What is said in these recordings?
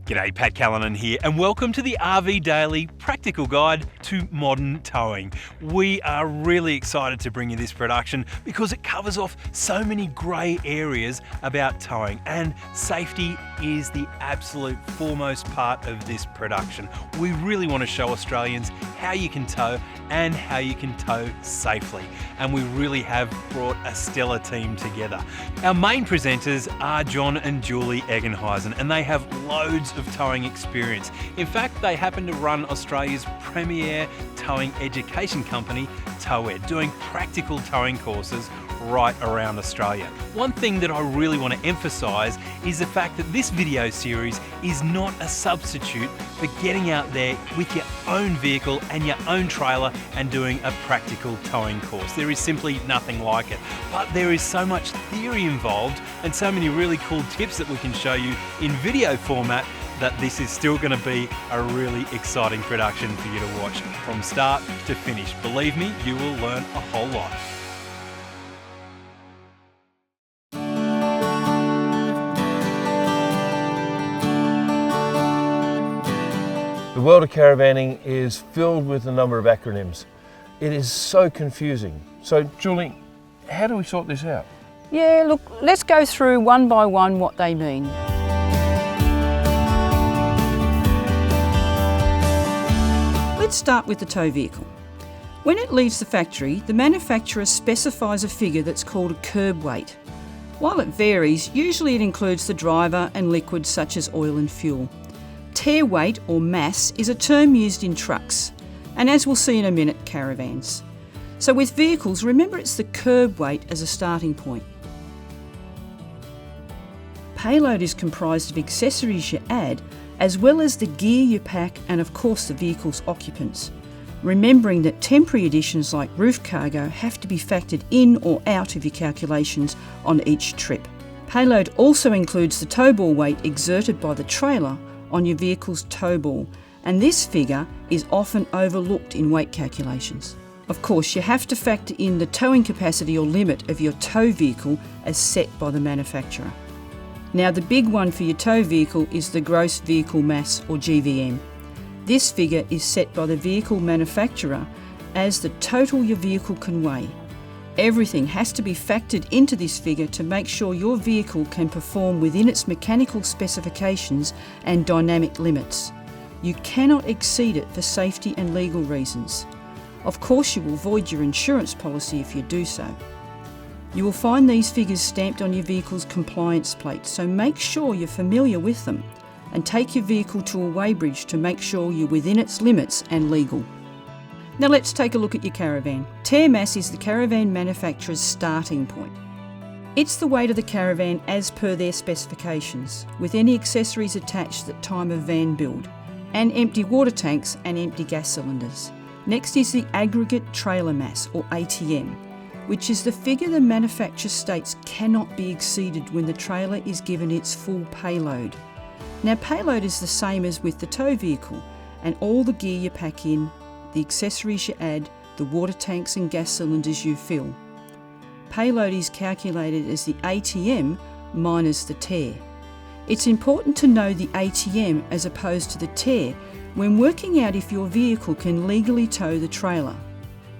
G'day, Pat Callinan here, and welcome to the RV Daily Practical Guide to Modern Towing. We are really excited to bring you this production because it covers off so many grey areas about towing, and safety is the absolute foremost part of this production. We really want to show Australians how you can tow and how you can tow safely, and we really have brought a stellar team together. Our main presenters are John and Julie Eggenhuisen, and they have loads of towing experience. In fact, they happen to run Australia's premier towing education company, TowEd, doing practical towing courses right around Australia. One thing that I really want to emphasise is the fact that this video series is not a substitute for getting out there with your own vehicle and your own trailer and doing a practical towing course. There is simply nothing like it. But there is so much theory involved and so many really cool tips that we can show you in video format that this is still going to be a really exciting production for you to watch from start to finish. Believe me, you will learn a whole lot. The world of caravanning is filled with a number of acronyms. It is so confusing. So Julie, how do we sort this out? Yeah, look, let's go through one by one what they mean. Let's start with the tow vehicle. When it leaves the factory, the manufacturer specifies a figure that's called a curb weight. While it varies, usually it includes the driver and liquids such as oil and fuel. Tear weight or mass is a term used in trucks, and as we'll see in a minute, caravans. So with vehicles, remember it's the curb weight as a starting point. Payload is comprised of accessories you add, as well as the gear you pack and of course the vehicle's occupants. Remembering that temporary additions like roof cargo have to be factored in or out of your calculations on each trip. Payload also includes the tow ball weight exerted by the trailer on your vehicle's tow ball, and this figure is often overlooked in weight calculations. Of course, you have to factor in the towing capacity or limit of your tow vehicle as set by the manufacturer. Now the big one for your tow vehicle is the gross vehicle mass or GVM. This figure is set by the vehicle manufacturer as the total your vehicle can weigh. Everything has to be factored into this figure to make sure your vehicle can perform within its mechanical specifications and dynamic limits. You cannot exceed it for safety and legal reasons. Of course, you will void your insurance policy if you do so. You will find these figures stamped on your vehicle's compliance plate, so make sure you're familiar with them and take your vehicle to a weighbridge to make sure you're within its limits and legal. Now let's take a look at your caravan. Tear mass is the caravan manufacturer's starting point. It's the weight of the caravan as per their specifications, with any accessories attached at time of van build, and empty water tanks and empty gas cylinders. Next is the aggregate trailer mass or ATM, which is the figure the manufacturer states cannot be exceeded when the trailer is given its full payload. Now payload is the same as with the tow vehicle, and all the gear you pack in, the accessories you add, the water tanks and gas cylinders you fill. Payload is calculated as the ATM minus the tear. It's important to know the ATM as opposed to the tear when working out if your vehicle can legally tow the trailer.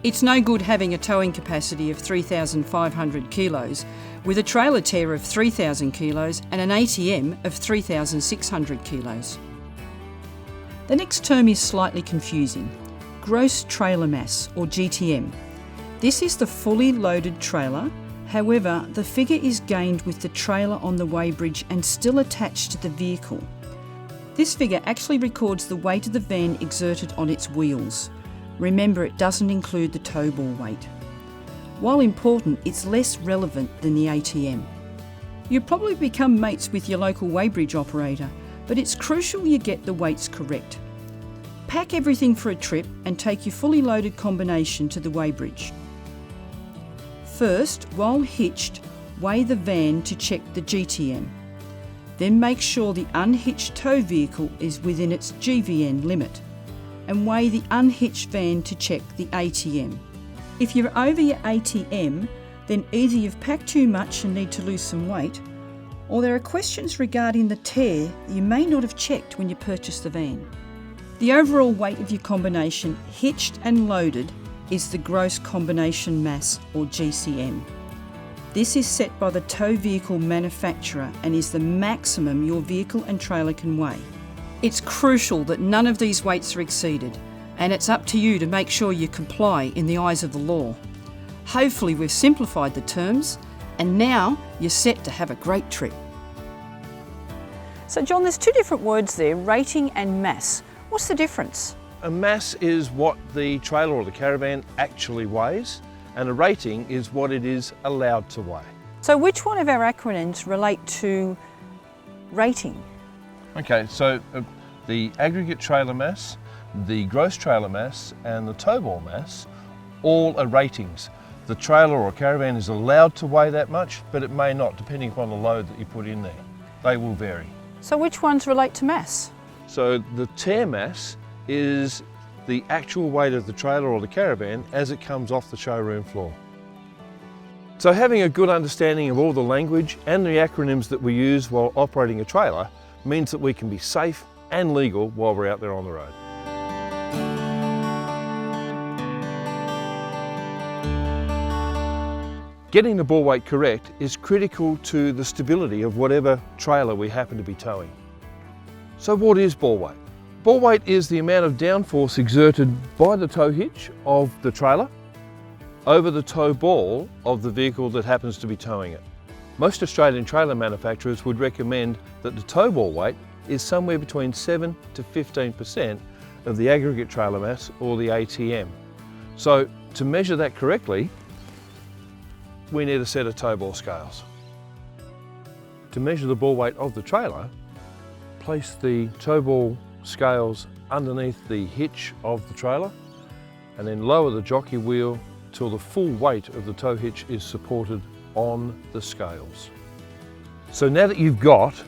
It's no good having a towing capacity of 3,500 kilos with a trailer tear of 3,000 kilos and an ATM of 3,600 kilos. The next term is slightly confusing. Gross trailer mass or GTM. This is the fully loaded trailer. However, the figure is gained with the trailer on the weighbridge and still attached to the vehicle. This figure actually records the weight of the van exerted on its wheels. Remember, it doesn't include the tow ball weight. While important, it's less relevant than the ATM. You'll probably become mates with your local weighbridge operator, but it's crucial you get the weights correct. Pack everything for a trip and take your fully loaded combination to the weighbridge. First, while hitched, weigh the van to check the GTM. Then make sure the unhitched tow vehicle is within its GVN limit, and weigh the unhitched van to check the ATM. If you're over your ATM, then either you've packed too much and need to lose some weight, or there are questions regarding the tear that you may not have checked when you purchased the van. The overall weight of your combination, hitched and loaded, is the gross combination mass, or GCM. This is set by the tow vehicle manufacturer and is the maximum your vehicle and trailer can weigh. It's crucial that none of these weights are exceeded, and it's up to you to make sure you comply in the eyes of the law. Hopefully we've simplified the terms, and now you're set to have a great trip. So John, there's two different words there, rating and mass. What's the difference? A mass is what the trailer or the caravan actually weighs, and a rating is what it is allowed to weigh. So which one of our acronyms relate to rating? Okay, so the aggregate trailer mass, the gross trailer mass and the tow ball mass all are ratings. The trailer or caravan is allowed to weigh that much, but it may not, depending upon the load that you put in there. They will vary. So which ones relate to mass? So the tear mass is the actual weight of the trailer or the caravan as it comes off the showroom floor. So having a good understanding of all the language and the acronyms that we use while operating a trailer means that we can be safe and legal while we're out there on the road. Getting the ball weight correct is critical to the stability of whatever trailer we happen to be towing. So what is ball weight? Ball weight is the amount of downforce exerted by the tow hitch of the trailer over the tow ball of the vehicle that happens to be towing it. Most Australian trailer manufacturers would recommend that the tow ball weight is somewhere between 7 to 15% of the aggregate trailer mass, or the ATM. So to measure that correctly, we need a set of tow ball scales. To measure the ball weight of the trailer, place the tow ball scales underneath the hitch of the trailer and then lower the jockey wheel till the full weight of the tow hitch is supported on the scales. So now that you've got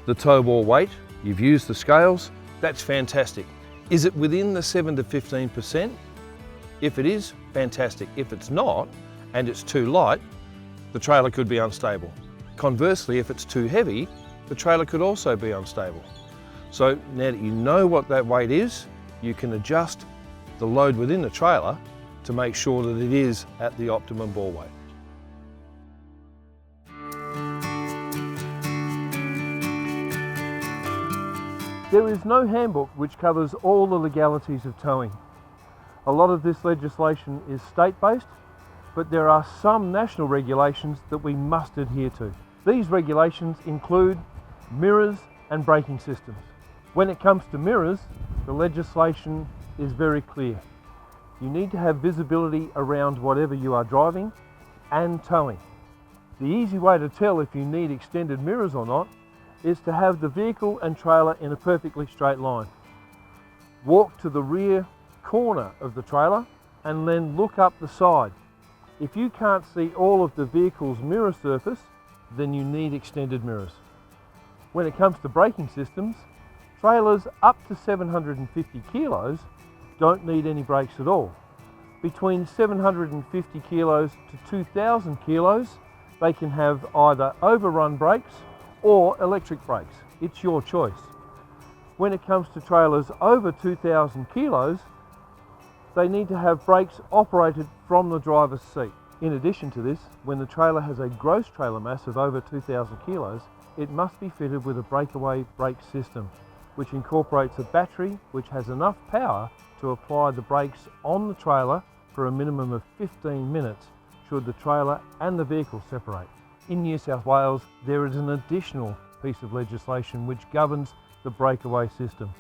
the tow ball weight, you've used the scales, that's fantastic. Is it within the 7 to 15%? If it is, fantastic. If it's not, and it's too light, the trailer could be unstable. Conversely, if it's too heavy, the trailer could also be unstable. So now that you know what that weight is, you can adjust the load within the trailer to make sure that it is at the optimum ball weight. There is no handbook which covers all the legalities of towing. A lot of this legislation is state-based, but there are some national regulations that we must adhere to. These regulations include mirrors and braking systems. When it comes to mirrors, the legislation is very clear. You need to have visibility around whatever you are driving and towing. The easy way to tell if you need extended mirrors or not is to have the vehicle and trailer in a perfectly straight line. Walk to the rear corner of the trailer and then look up the side. If you can't see all of the vehicle's mirror surface, then you need extended mirrors. When it comes to braking systems, trailers up to 750 kilos don't need any brakes at all. Between 750 kilos to 2,000 kilos, they can have either overrun brakes or electric brakes. It's your choice. When it comes to trailers over 2,000 kilos, they need to have brakes operated from the driver's seat. In addition to this, when the trailer has a gross trailer mass of over 2,000 kilos, it must be fitted with a breakaway brake system, which incorporates a battery which has enough power to apply the brakes on the trailer for a minimum of 15 minutes should the trailer and the vehicle separate. In New South Wales, there is an additional piece of legislation which governs the breakaway system.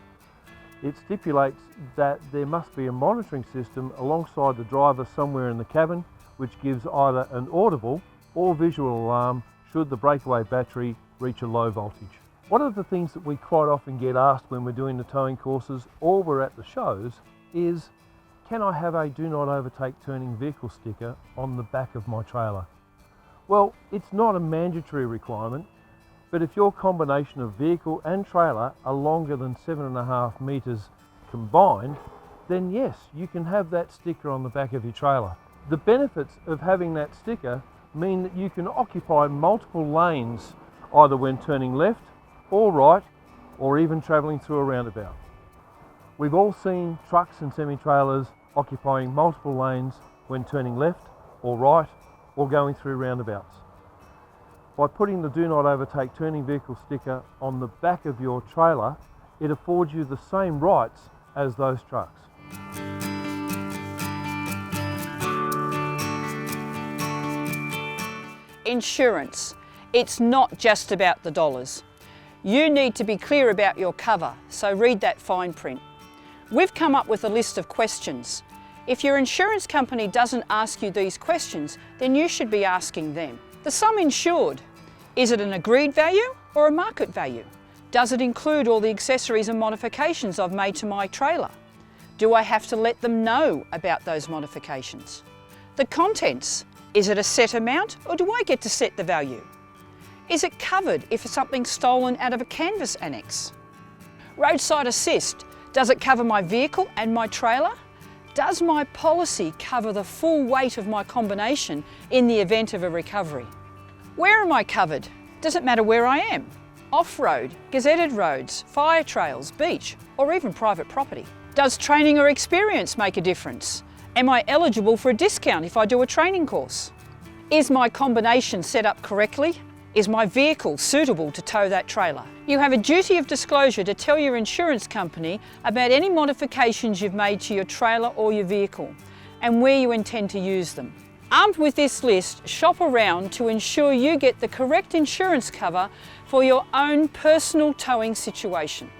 It stipulates that there must be a monitoring system alongside the driver somewhere in the cabin which gives either an audible or visual alarm should the breakaway battery reach a low voltage. One of the things that we quite often get asked when we're doing the towing courses or we're at the shows is, can I have a do not overtake turning vehicle sticker on the back of my trailer? Well, it's not a mandatory requirement, but if your combination of vehicle and trailer are longer than 7.5 metres combined, then yes, you can have that sticker on the back of your trailer. The benefits of having that sticker mean that you can occupy multiple lanes either when turning left or right, or even travelling through a roundabout. We've all seen trucks and semi-trailers occupying multiple lanes when turning left or right or going through roundabouts. By putting the Do Not Overtake Turning Vehicle sticker on the back of your trailer, it affords you the same rights as those trucks. Insurance. It's not just about the dollars. You need to be clear about your cover, so read that fine print. We've come up with a list of questions. If your insurance company doesn't ask you these questions, then you should be asking them. The sum insured. Is it an agreed value or a market value? Does it include all the accessories and modifications I've made to my trailer? Do I have to let them know about those modifications? The contents. Is it a set amount or do I get to set the value? Is it covered if something's stolen out of a canvas annex? Roadside assist. Does it cover my vehicle and my trailer? Does my policy cover the full weight of my combination in the event of a recovery? Where am I covered? Does it matter where I am? Off-road, gazetted roads, fire trails, beach, or even private property? Does training or experience make a difference? Am I eligible for a discount if I do a training course? Is my combination set up correctly? Is my vehicle suitable to tow that trailer? You have a duty of disclosure to tell your insurance company about any modifications you've made to your trailer or your vehicle and where you intend to use them. Armed with this list, shop around to ensure you get the correct insurance cover for your own personal towing situation.